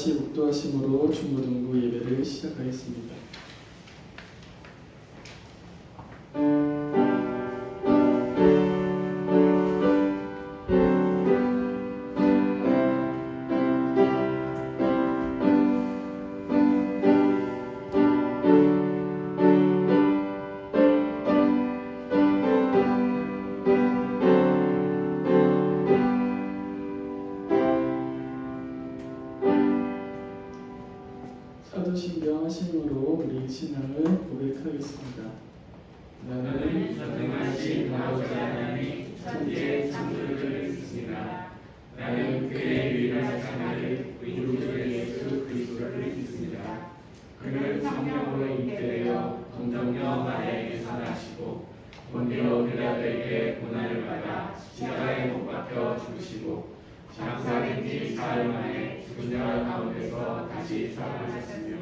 같이 묵도하심으로 중고등부 예배를 시작하겠습니다. 사도신경 하심으로 우리 신앙을 고백하겠습니다. 나는 전능하신 아버지 하나님 천지의 창조주를 믿습니다. 나는 그의 유일한 자를 우리 주 예수 그리스도를 믿습니다. 그는 성령으로 잉태되어 동정녀 마리아에게서 나시고 본디오 빌라도에게 고난을 받아 십자가에 못 박혀 죽으시고 장사된 지 사흘 만에 죽은 자 가운데서 다시 살아나셨으며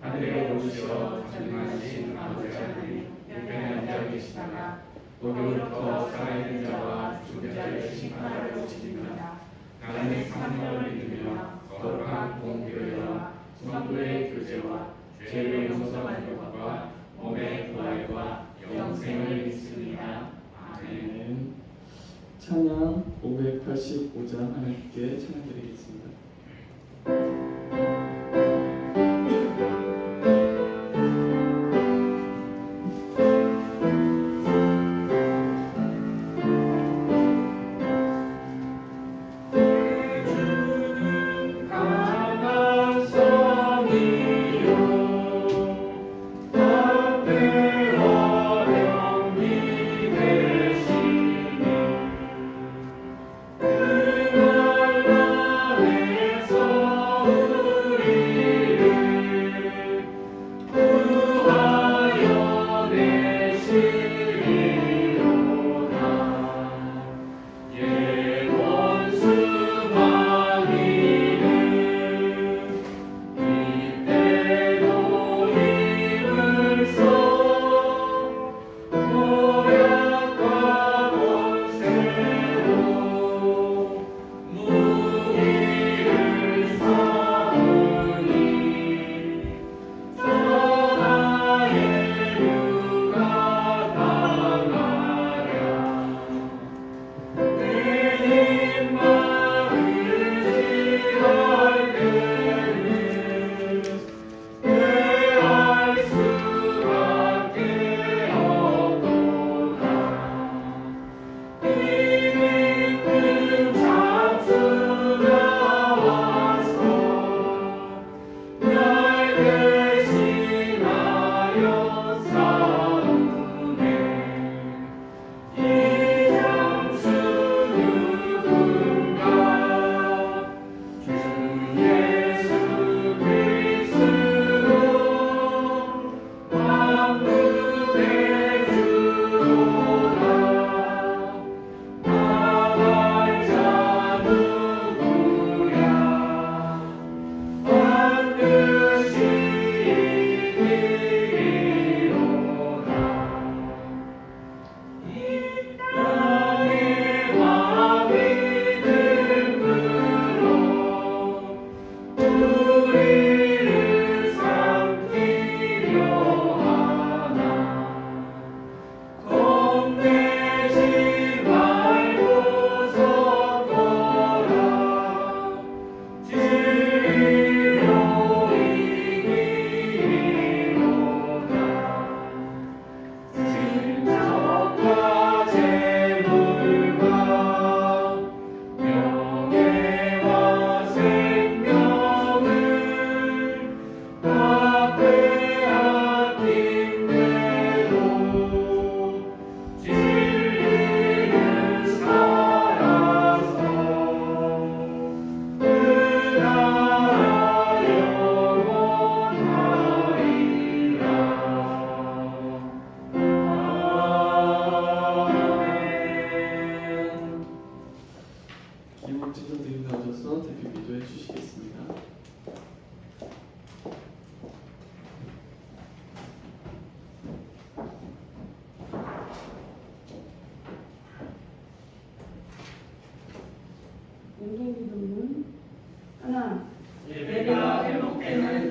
하늘에 오르시어 전능하신 아버지 하나님 우편에 앉아 계시다가 거기로부터 살아있는 자와 죽은 자를 심판하러 오시리라. 나는 성령을 믿으며 거룩한 공교회와 성도의 교제와 죄를 용서받는 것과 몸의 부활과 영생을 믿습니다. 아멘. 찬양 585장 하나님께 찬양드리겠습니다. 그날 나의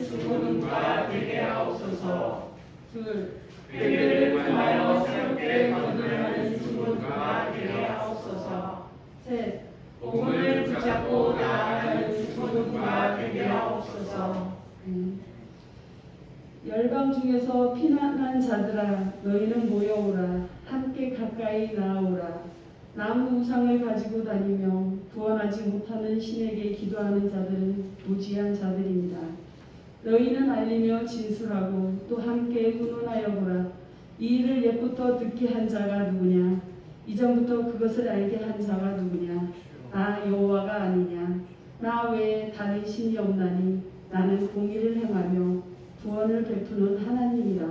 중고등부가 되게 하옵소서. 둘, 회개를 통하여 새롭게 거듭나는 중고등부가 되게 하옵소서. 셋, 복음을 붙잡고 나아가는 중고등부가 되게 하옵소서. 열방 중에서 피난한 자들아 너희는 모여오라. 함께 가까이 나아오라. 나무 우상을 가지고 다니며 구원하지 못하는 신에게 기도하는 자들은 무지한 자들입니다. 너희는 알리며 진술하고 또 함께 훈훈하여 보라. 이 일을 옛부터 듣게 한 자가 누구냐? 이전부터 그것을 알게 한 자가 누구냐? 나 여호와가 아니냐? 나 외에 다른 신이 없나니 나는 공의를 행하며 구원을 베푸는 하나님이라.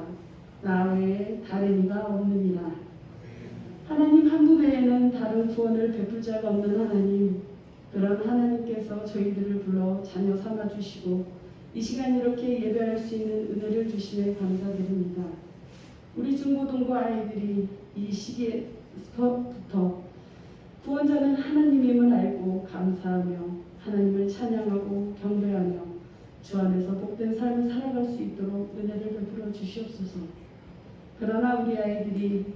나 외에 다른 이가 없느니라. 하나님 한 분 외에는 다른 구원을 베풀 자가 없는 하나님, 그런 하나님께서 저희들을 불러 자녀 삼아 주시고 이 시간 이렇게 예배할 수 있는 은혜를 주시며 감사드립니다. 우리 중고등부 아이들이 이 시기에서부터 구원자는 하나님임을 알고 감사하며 하나님을 찬양하고 경배하며 주 안에서 복된 삶을 살아갈 수 있도록 은혜를 베풀어 주시옵소서. 그러나 우리 아이들이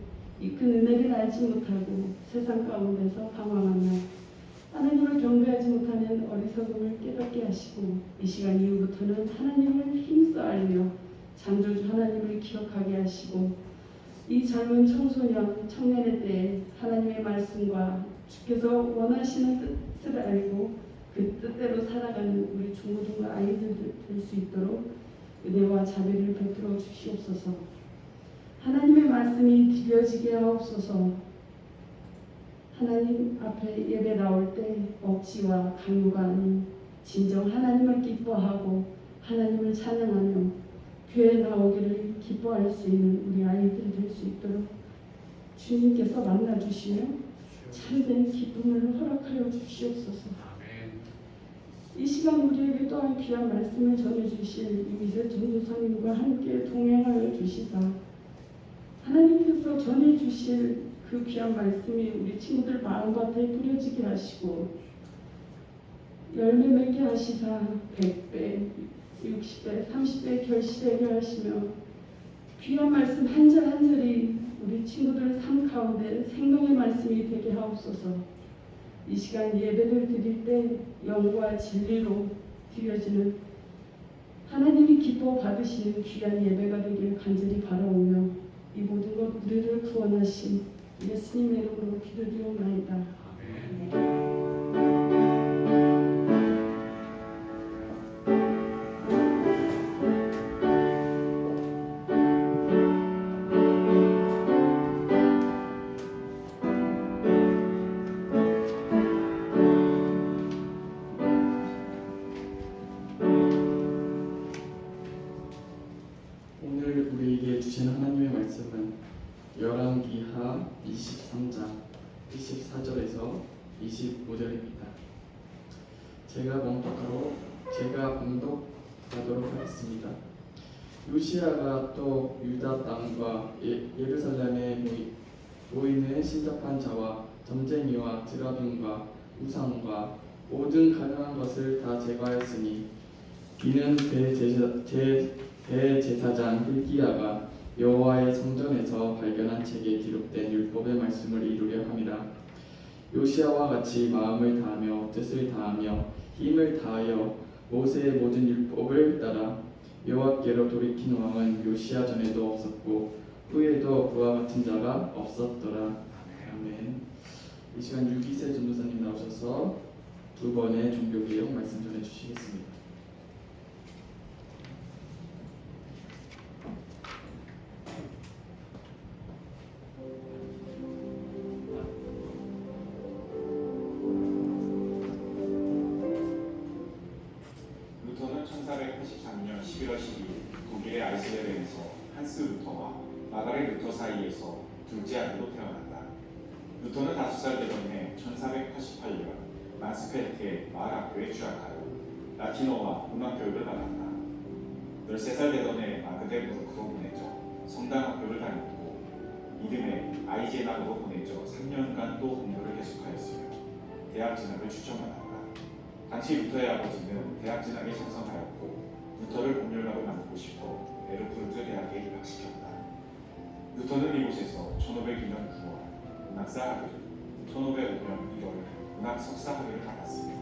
이 큰 은혜를 알지 못하고 세상 가운데서 방황하며 하나님을 경배하지 못하는 어리석음을 깨닫게 하시고 이 시간 이후부터는 하나님을 힘써 알며 창조주 하나님을 기억하게 하시고 이 젊은 청소년, 청년의 때에 하나님의 말씀과 주께서 원하시는 뜻을 알고 그 뜻대로 살아가는 우리 중고등부 아이들 될 수 있도록 은혜와 자비를 베풀어 주시옵소서. 하나님의 말씀이 들려지게 하옵소서. 하나님 앞에 예배 나올 때 억지와 강요가 아닌 진정 하나님을 기뻐하고 하나님을 찬양하며 교회에 나오기를 기뻐할 수 있는 우리 아이들이 될 수 있도록 주님께서 만나주시며 참된 기쁨을 허락하여 주시옵소서. 이 시간 우리에게 또한 귀한 말씀을 전해주실 이미세 전도사님과 함께 동행하여 주시사 하나님께서 전해주실 그 귀한 말씀이 우리 친구들 마음밭에 뿌려지게 하시고 열매 맺게 하시사 100배, 60배, 30배 결실되게 하시며 귀한 말씀 한 절 한 절이 우리 친구들 삶 가운데 생명의 말씀이 되게 하옵소서. 이 시간 예배를 드릴 때 영과 진리로 드려지는 하나님이 기뻐 받으시는 귀한 예배가 되길 간절히 바라오며 이 모든 것 우리를 구원하신 예수님의 이름으로 기도드리옵나이다. 오늘 우리에게 주신 하나님의 말씀은 열왕기하 23장 24절에서 25절입니다. 제가 봉독하도록 하겠습니다. 요시야가 또 유다 땅과 예루살렘에 모이는 신접한 자와 점쟁이와 드라빔과 우상과 모든 가능한 것을 다 제거하였으니 이는 대제사장 hil기야가 여호와의 성전에서 발견한 책에 기록된 율법의 말씀을 이루려 함이라. 요시야와 같이 마음을 다하며 뜻을 다하며 힘을 다하여 모세의 모든 율법을 따라 여호와께로 돌이킨 왕은 요시야 전에도 없었고 후에도 그와 같은 자가 없었더라. 아멘. 이 시간 유기세 전도사님 나오셔서 두 번의 종교개혁 말씀 전해주시겠습니다. 루터는 1483년 11월 12일 독일의 아이슬레르에서 한스 루터와 마가렛 루터 사이에서 둘째 아들로 태어난다. 루터는 5살 되던 해 1488년 만스펠트의 마을학교에 휴학하여 라틴어와 음악 교육을 받았다. 13살 되던 해 마그데부르크로 보내져 성당학교를 다녔고 이듬해 아이제낙으로 보내져 3년간 또 공부를 계속하였으며 대학 진학을 추천받았다. 당시 루터의 아버지는 대학 진학에 찬성하였고 루터를 공유하기 루터는 이곳에서 1502년 9월 문학사 학위를, 1505년 1월 문학 석사 학위를 받았으며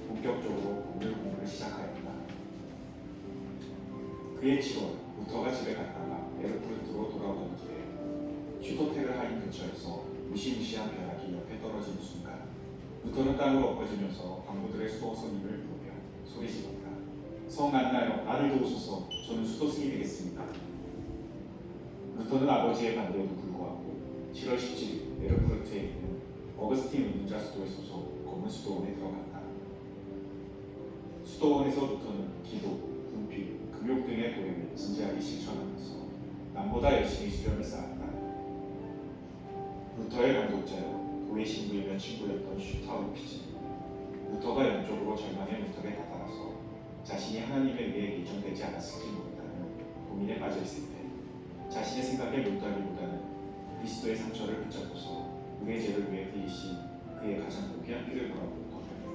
본격적으로 법률 공부를 시작하였다. 그해 7월 루터가 집에 갔다가 에르푸르트로 돌아오던 길에 슈토테르 하인 근처에서 무시무시한 벼락이 옆에 떨어지는 순간 루터는 땅으로 엎어지면서 광부들의 수도 스님을 부르며 소리 질렀다. 성 안나요, 나를 도우소서. 저는 수도 스님이 되겠습니다. 루터는 아버지의 반대에도 불구하고 7월 17일 에르푸르트에 있는 어거스틴 운동자 수도에 소속 검은 수도원에 들어갔다. 수도원에서 루터는 기도, 분필, 금욕 등의 도행을 진지하게 실천하면서 남보다 열심히 수련을 쌓았다. 루터의 감독자여 도의 신부이며 친구였던 슈타우피지, 루터가 영적으로 절망의 문턱에 다다라서 자신이 하나님에 의해 예정되지 않았을지 모른다는 고민에 빠져있을 때 자신의 생각에 몰두하기보다는 그리스도의 상처를 붙잡고서 우리의 죄를 위해 흘리신 그의 가장 고귀한 피를 보라고 덧붙였다.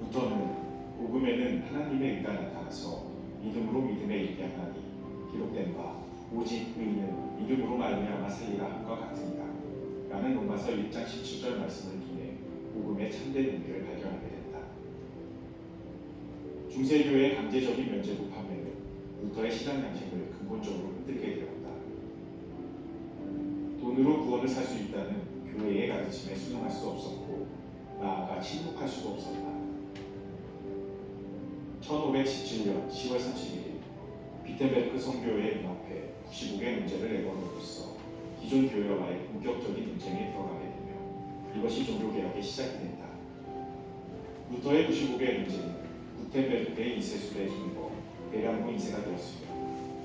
루터는 복음에는 하나님의 의가 나타나서 믿음으로 믿음에 이르게 하나니 기록된 바 오직 의인은 믿음으로 말미암아 살리라 함과 같으니라 라는 로마서 1장 17절 말씀을 통해 복음의 참된 의미를 발견하게 된다. 중세교회의 강제적인 면제부 판매는 루터의 신앙 양식을 근본적으로 흔들게 되었다. 돈으로 구원을 살 수 있다는 교회의 가르침에 순응할 수 없었고 나아가 침묵할 수도 없었다. 1517년 10월 31일 비텐베르크 성교회의 연합회 95개 문제를 내걸음으로써 기존 교회와의 본격적인 논쟁에 들어가게 되며 이것이 종교개혁의 시작이 된다. 루터의 95개 문제는 구텐베르크의 인쇄술에 힘입어 대량으로 인쇄가 되었으며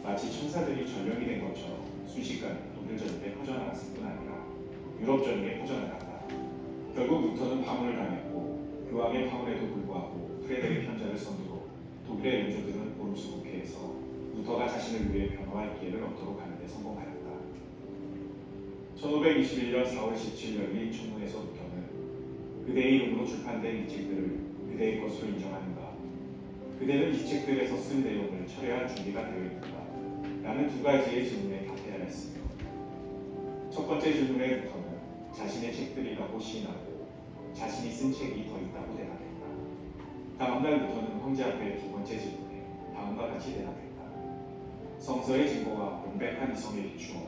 마치 천사들이 전령이 된 것처럼 순식간에 독일 전역에 퍼져나갔을 뿐 아니라 유럽 전역에 퍼져나갔다. 결국 루터는 파문을 당했고 교황의 파문에도 불구하고 프레데릭 현자를 선두로 독일의 영주들은 보르스 국회에서 루터가 자신을 위해 변호할 기회를 얻도록 하는 데 성공하였다. 1521년 4월 17일 열린 청문회에서 루터는 그대의 이름으로 출판된 이 책들을 그대의 것으로 인정하는가, 그대는 이 책들에서 쓴 내용을 철회할 준비가 되어 있는가 라는 두 가지의 질문에 답해야 했으며 첫 번째 질문에 루터는 자신의 책들이라고 시인하고 자신이 쓴 책이 더 있다고 대답했다. 다음날 루터는 황제 앞에 두 번째 질문에 다음과 같이 대답했다. 성서의 증거와 명백한 이성에 비추어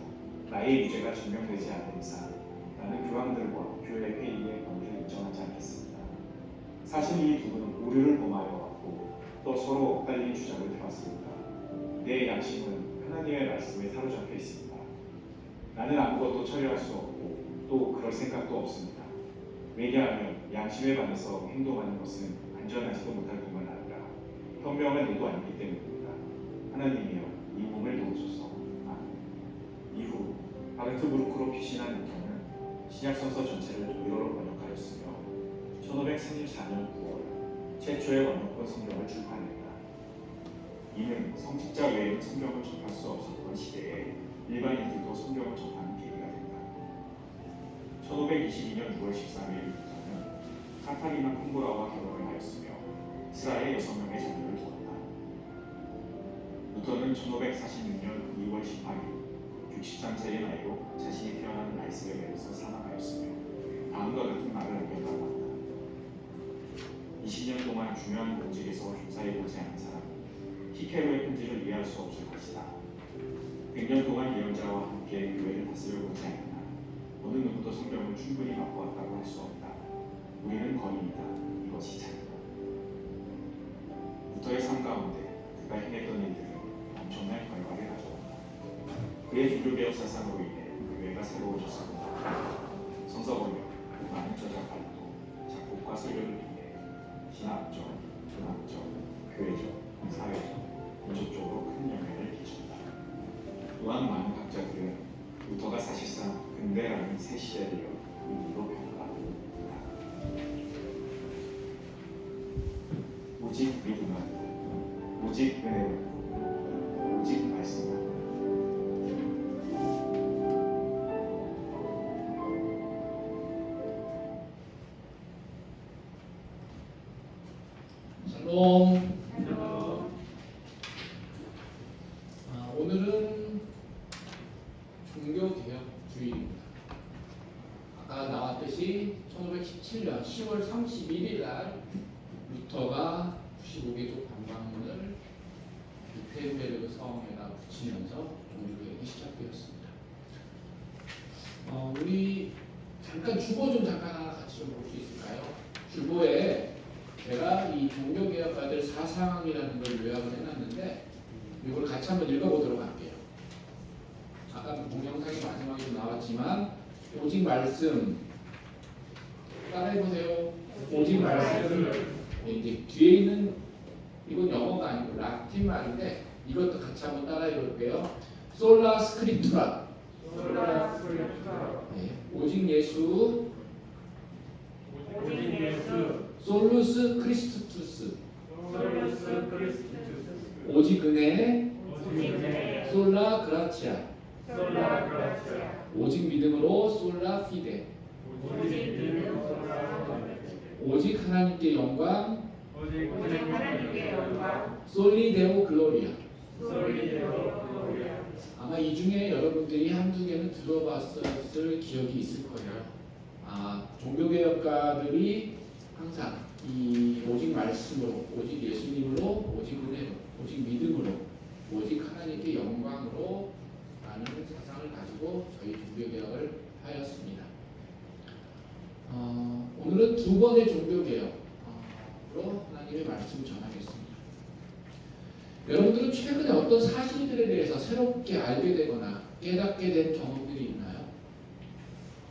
나의 유죄가 증명되지 않는 이상 나는 교황들과 교회 회의의 권위를 인정하지 않겠습니다. 사실 이 두 분은 오류를 범하여 왔고 또 서로 엇갈린 주장을 펴왔습니다. 내 양심은 하나님의 말씀에 사로잡혀 있습니다. 나는 아무것도 처리할 수 없고 또 그럴 생각도 없습니다. 왜냐하면 양심에 반해서 행동하는 것은 안전하지도 못할 뿐만 아니라 현명한 일도 아니기 때문입니다. 하나님이여 이 몸을 도우소서. 이후 바르트부르크로 피신한 루터는 신약성서 전체를 독일어로 번역하였으며 1534년 9월 최초의 원어권 성경을 출판했다. 이는 성직자 외에는 성경을 접할 수 없었던 시대에 일반인들도 성경을 접하는 계기가 된다. 1522년 6월 13일 루터는 카타리나 콩보라와 결혼을 하였으며 스라의 6명의 자녀를 두었다. 루터는 1546년 2월 18일 63세의 나이로 자신이 태어난 아이스베르에서 사망하였으며 다음과 같은 말을 남겼다고 한다. 20년 동안 중요한 공직에서 종사해보지 않은 사람은 히케로의 편지를 이해할 수 없을 것이다. 100년 동안 예언자와 함께 교회를 다스려보지 않은 한 어느 누구도 성경을 충분히 맛보았다고 할 수 없다. 우리는 거인이다. 이것이 자유다. 루터의 삶 가운데 그가 행했던 일들은 엄청난 결과를 가져온다. 그의 종교개혁 사상으로 인해 교회가 새로워졌습니다. 성서 번역, 많은 저작 발도, 작곡과 설교를 통해 신학적, 문학적, 교회적, 사회적, 민족적으로 큰 영향을 끼쳤다. 또한 많은 학자들은 루터가 사실상 근대라는 새 시대를 의미로 평가하고 있다. 오직 믿음은, 오직 은혜는, 오직 말씀은 샬롬. 오늘은 주보 좀 잠깐 하나 같이 좀 볼 수 있을까요? 주보에 제가 이 종교개혁가들 사상이라는 걸 요약을 해놨는데 이걸 같이 한번 읽어보도록 할게요. 아까 동영상이 마지막에 나왔지만 오직 말씀 따라해보세요. 오직 말씀. 이제 뒤에 있는 이건 영어가 아니고 라틴 말인데 이것도 같이 한번 따라해볼게요. 솔라 스크립투라. 네. 오직 예수. 오직 예수 솔루스 크리스투스. 솔루스 크리스투스 오직 은혜. 오직 은혜 솔라 그라치아. 솔라 그라치아 오직 믿음으로 솔라 피데. 오직 믿음으로 솔라 오직 하나님께 영광. 오직 하나님께 영광 솔리데오 글로리아. 솔리데오 글로리아. 아마 이 중에 여러분들이 한두 개는 들어봤을 기억이 있을 거예요. 종교개혁가들이 항상 이 오직 말씀으로, 오직 예수님으로, 오직 은혜로, 오직 믿음으로, 오직 하나님께 영광으로 라는 사상을 가지고 저희 종교개혁을 하였습니다. 오늘은 두 번의 종교개혁으로 하나님의 말씀을 전하겠습니다. 여러분들은 최근에 어떤 사실들에 대해서 새롭게 알게 되거나 깨닫게 된 경험들이 있나요?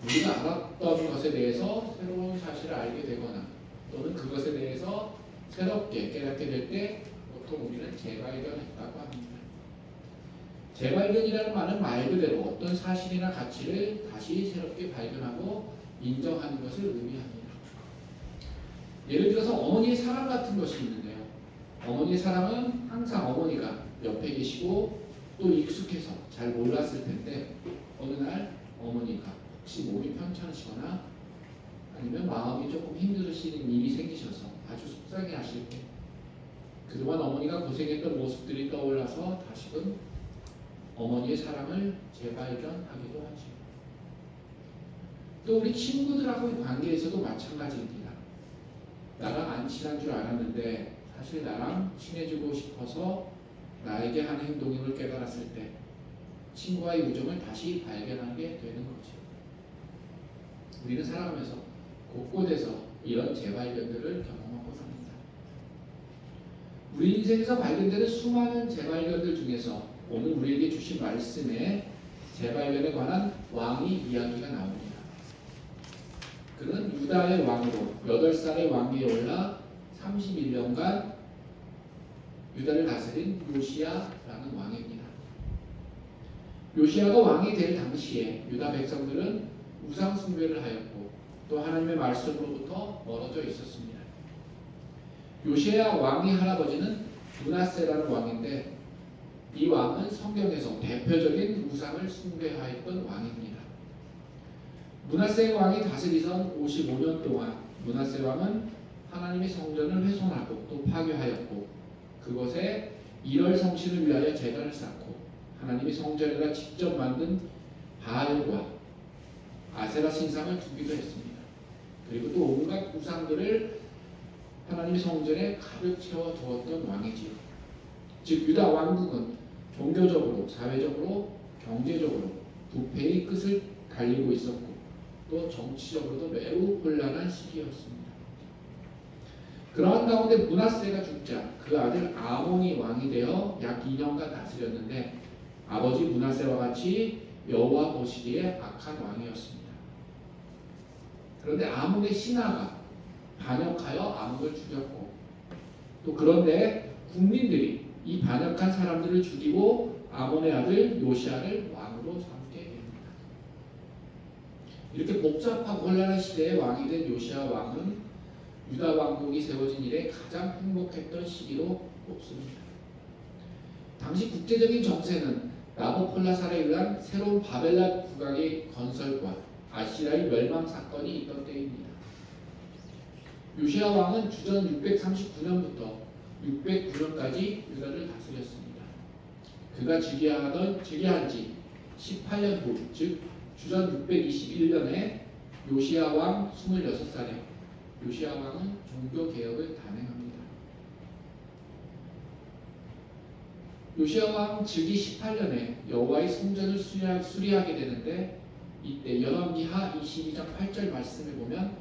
우리가 알았던 것에 대해서 새로운 사실을 알게 되거나 또는 그것에 대해서 새롭게 깨닫게 될 때 보통 우리는 재발견했다고 합니다. 재발견이라는 말은 말 그대로 어떤 사실이나 가치를 다시 새롭게 발견하고 인정하는 것을 의미합니다. 예를 들어서 어머니의 사랑 같은 것이 있는데요. 어머니의 사랑은 항상 어머니가 옆에 계시고 또 익숙해서 잘 몰랐을 텐데 어느 날 어머니가 혹시 몸이 편찮으시거나 아니면 마음이 조금 힘드시는 일이 생기셔서 아주 속상해 하실 때 그동안 어머니가 고생했던 모습들이 떠올라서 다시금 어머니의 사랑을 재발견하기도 하죠. 또 우리 친구들하고의 관계에서도 마찬가지입니다. 나랑 안 친한 줄 알았는데 사실 나랑 친해지고 싶어서 나에게 한 행동임을 깨달았을 때 친구와의 우정을 다시 발견하게 되는 거죠. 우리는 살아가면서 곳곳에서 이런 재발견들을 경험하고 삽니다. 우리 인생에서 발견되는 수많은 재발견들 중에서 오늘 우리에게 주신 말씀에 재발견에 관한 왕의 이야기가 나옵니다. 그는 유다의 왕으로 8살의 왕위에 올라 31년간 유다를 다스린 요시야라는 왕입니다. 요시야가 왕이 될 당시에 유다 백성들은 우상 숭배를 하였고 또 하나님의 말씀으로부터 멀어져 있었습니다. 요시야 왕의 할아버지는 므낫세라는 왕인데 이 왕은 성경에서 대표적인 우상을 숭배하였던 왕입니다. 므낫세 왕이 다스리던 55년 동안 므낫세 왕은 하나님의 성전을 훼손하고 또 파괴하였고 그것에 일월 성신을 위하여 제단을 쌓고 하나님의 성전에다 직접 만든 바알과 아세라 신상을 두기도 했습니다. 그리고 또 온갖 우상들을 하나님의 성전에 가득 채워 두었던 왕이지요. 즉 유다 왕국은 종교적으로, 사회적으로, 경제적으로 부패의 끝을 달리고 있었고 또 정치적으로도 매우 혼란한 시기였습니다. 그러한 가운데 므낫세가 죽자 그 아들 아몬이 왕이 되어 약 2년간 다스렸는데 아버지 므낫세와 같이 여호와 보시기에 악한 왕이었습니다. 그런데 아몬의 신하가 반역하여 아몬을 죽였고 또 그런데 국민들이 이 반역한 사람들을 죽이고 아몬의 아들 요시야를 왕으로 삼게 됩니다. 이렇게 복잡하고 혼란한 시대의 왕이 된 요시야 왕은 유다 왕국이 세워진 이래 가장 행복했던 시기로 꼽습니다. 당시 국제적인 정세는 나보콜라살에 의한 새로운 바벨론 국왕의 건설과 아시라의 멸망 사건이 있던 때입니다. 요시야 왕은 주전 639년부터 609년까지 유다를 다스렸습니다. 그가 즉위한 지 18년 후, 즉 주전 621년에 요시야 왕 26살에 요시야 왕은 종교 개혁을 단행합니다. 요시야 왕 즉위 18년에 여호와의 성전을 수리하게 되는데 이때 열왕기하 22장 8절 말씀에 보면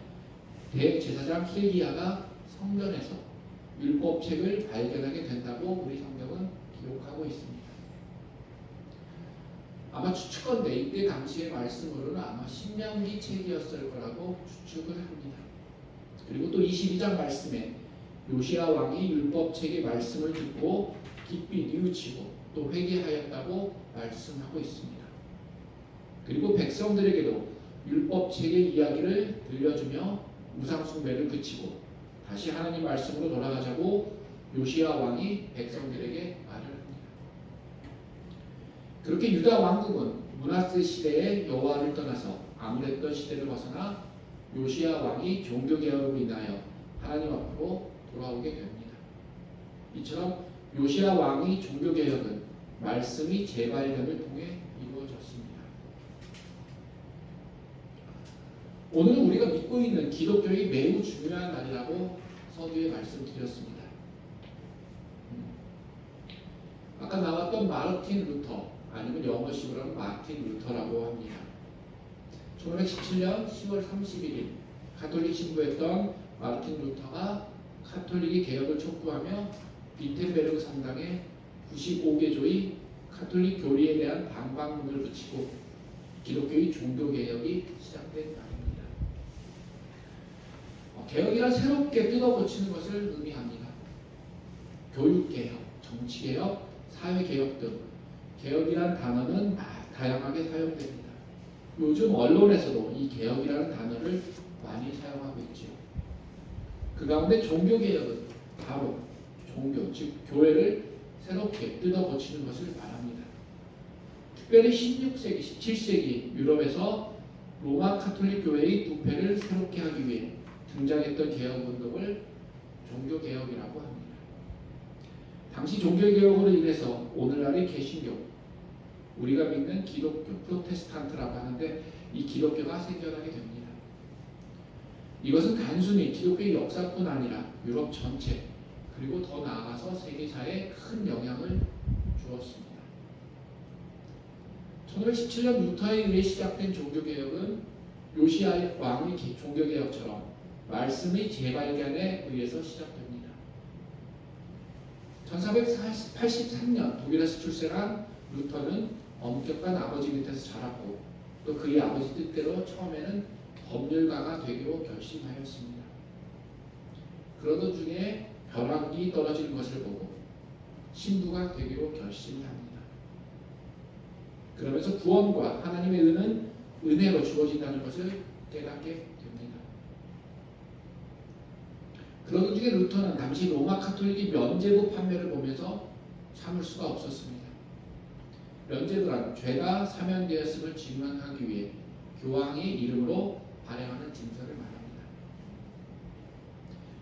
대제사장 hil기야가 성전에서 율법책을 발견하게 된다고 우리 성경은 기록하고 있습니다. 아마 추측건데 이때 당시의 말씀으로는 아마 신명기 책이었을 거라고 추측을 합니다. 그리고 또 22장 말씀에 요시야 왕이 율법책의 말씀을 듣고 깊이 뉘우치고 또 회개하였다고 말씀하고 있습니다. 그리고 백성들에게도 율법책의 이야기를 들려주며 우상숭배를 그치고 다시 하나님 말씀으로 돌아가자고 요시야 왕이 백성들에게 말을 합니다. 그렇게 유다 왕국은 므낫세 시대의 여호와를 떠나서 암울했던 시대를 벗어나 요시야 왕이 종교개혁으로 인하여 하나님 앞으로 돌아오게 됩니다. 이처럼 요시야 왕의 종교개혁은 말씀의 재발견을 통해 이루어졌습니다. 오늘은 우리가 믿고 있는 기독교의 매우 중요한 날이라고 서두에 말씀드렸습니다. 아까 나왔던 마르틴 루터, 아니면 영어식으로 하면 마틴 루터라고 합니다. 1917년 10월 31일 가톨릭 신부였던 마르틴 루터가 가톨릭의 개혁을 촉구하며 비텐베르그 성당에 95개조의 가톨릭 교리에 대한 반박문을 붙이고 기독교의 종교개혁이 시작된 날입니다. 개혁이란 새롭게 뜯어고치는 것을 의미합니다. 교육개혁, 정치개혁, 사회개혁 등 개혁이란 단어는 다양하게 사용됩니다. 요즘 언론에서도 이 개혁이라는 단어를 많이 사용하고 있죠. 그 가운데 종교개혁은 바로 종교, 즉 교회를 새롭게 뜯어고치는 것을 말합니다. 특별히 16세기, 17세기 유럽에서 로마 카톨릭 교회의 부패를 새롭게 하기 위해 등장했던 개혁운동을 종교개혁이라고 합니다. 당시 종교개혁으로 인해서 오늘날의 개신교, 우리가 믿는 기독교, 프로테스탄트라고 하는데 이 기독교가 생겨나게 됩니다. 이것은 단순히 기독교의 역사뿐 아니라 유럽 전체 그리고 더 나아가서 세계사에 큰 영향을 주었습니다. 1917년 루터에 의해 시작된 종교개혁은 요시야 왕의 종교개혁처럼 말씀의 재발견에 의해서 시작됩니다. 1483년 독일에서 출생한 루터는 엄격한 아버지 밑에서 자랐고 또 그의 아버지 뜻대로 처음에는 법률가가 되기로 결심하였습니다. 그러던 중에 벼락이 떨어지는 것을 보고 신부가 되기로 결심합니다. 그러면서 구원과 하나님의 은은 은혜로 주어진다는 것을 깨닫게 됩니다. 그러던 중에 루터는 당시 로마 카톨릭이 면죄부 판매를 보면서 참을 수가 없었습니다. 면죄부란 죄가 사면되었음을 증명하기 위해 교황의 이름으로 발행하는 증서를 말합니다.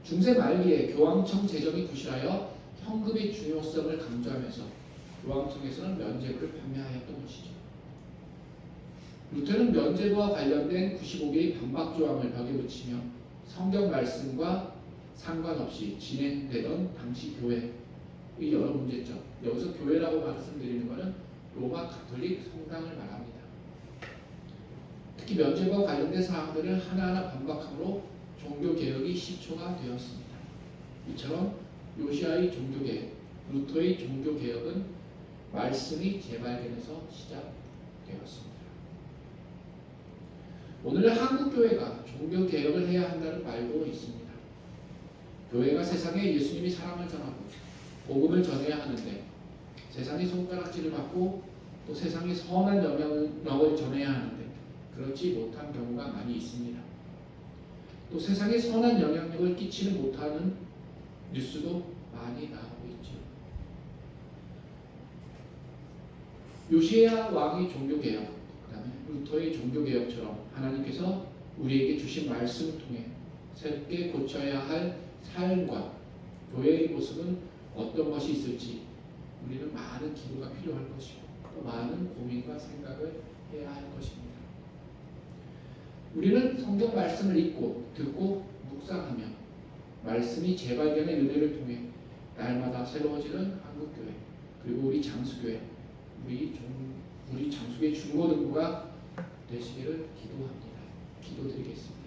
중세 말기에 교황청 재정이 부실하여 현금의 중요성을 강조하면서 교황청에서는 면죄부를 판매하였던 것이죠. 루터는 면죄부와 관련된 95개의 반박 조항을 벽에 붙이며 성경 말씀과 상관없이 진행되던 당시 교회의 여러 문제점, 여기서 교회라고 말씀드리는 것은 로마 가톨릭 성당을 말합니다. 특히 면죄부와 관련된 사항들을 하나하나 반박함으로 종교개혁이 시초가 되었습니다. 이처럼 요시아의 종교개혁, 루터의 종교개혁은 말씀이 재발견에서 시작되었습니다. 오늘 한국교회가 종교개혁을 해야 한다는 말도 있습니다. 교회가 세상에 예수님이 사랑을 전하고 복음을 전해야 하는데 세상이 손가락질을 받고 또 세상에 선한 영향력을 전해야 하는데 그렇지 못한 경우가 많이 있습니다. 또 세상에 선한 영향력을 끼치지 못하는 뉴스도 많이 나오고 있죠. 요시야 왕의 종교개혁, 그 다음에 루터의 종교개혁처럼 하나님께서 우리에게 주신 말씀을 통해 새롭게 고쳐야 할 삶과 교회의 모습은 어떤 것이 있을지 우리는 많은 기도가 필요할 것이고 또 많은 고민과 생각을 해야 할 것입니다. 우리는 성경 말씀을 읽고 듣고 묵상하며 말씀이 재발견의 은혜를 통해 날마다 새로워지는 한국교회 그리고 우리 장수교회 우리 장수교회 중고등부가 되시기를 기도드리겠습니다.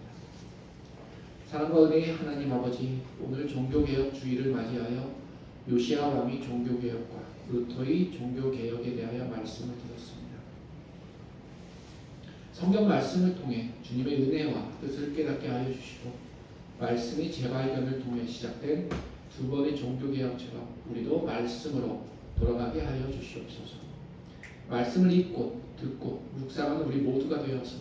사랑과 은혜의 하나님 아버지, 오늘 종교개혁 주일을 맞이하여 요시야 왕의 종교개혁과 루터의 종교개혁에 대하여 말씀을 들었습니다. 성경 말씀을 통해 주님의 은혜와 뜻을 깨닫게 하여 주시고 말씀의 재발견을 통해 시작된 두 번의 종교개혁처럼 우리도 말씀으로 돌아가게 하여 주시옵소서. 말씀을 읽고 듣고 묵상하는 우리 모두가 되어서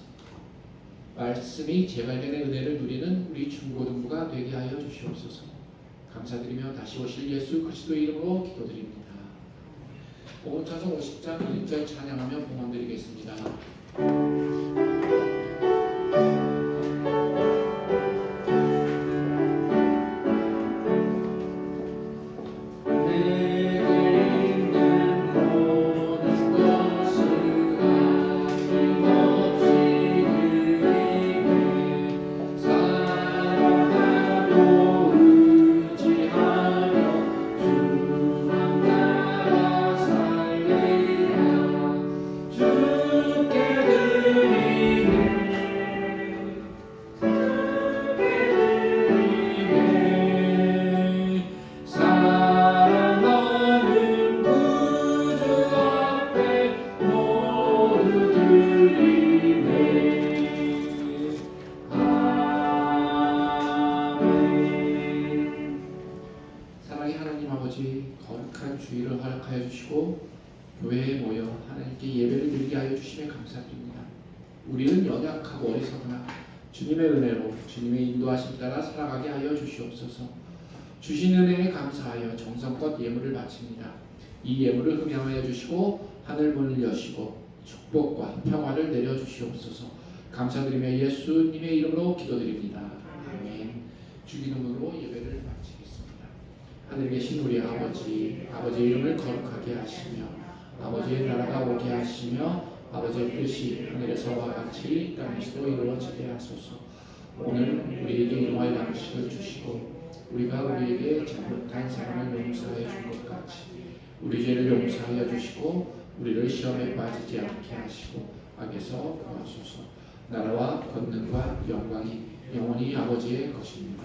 말씀이 재발견의 은혜를 누리는 우리 중고등부가 되게 하여 주시옵소서. 감사드리며 다시 오실 예수 그리스도의 이름으로 기도드립니다. 복음차서 50장 1절 찬양하며 봉헌드리겠습니다. 거룩한 주일을 허락하여 주시고 교회에 모여 하나님께 예배를 드리게 하여 주심에 감사드립니다. 우리는 연약하고 어리석으나 주님의 은혜로 주님의 인도하심 따라 살아가게 하여 주시옵소서. 주신 은혜에 감사하여 정성껏 예물을 바칩니다. 이 예물을 흠양하여 주시고 하늘 문을 여시고 축복과 평화를 내려 주시옵소서. 감사드리며 예수님의 이름으로 기도드립니다. 아멘. 주기도문으로 예배를 마치겠습니다. 하늘에 계신 우리 아버지, 아버지의 이름을 거룩하게 하시며 아버지의 나라가 오게 하시며 아버지의 뜻이 하늘에서와 같이 땅에서도 이루어지게 하소서. 오늘 우리에게 일용할 양식을 주시고 우리가 우리에게 잘못한 사람을 용서해 준 것 같이 우리 죄를 용서하여 주시고 우리를 시험에 빠지지 않게 하시고 악에서 구하소서. 나라와 권능과 영광이 영원히 아버지의 것입니다.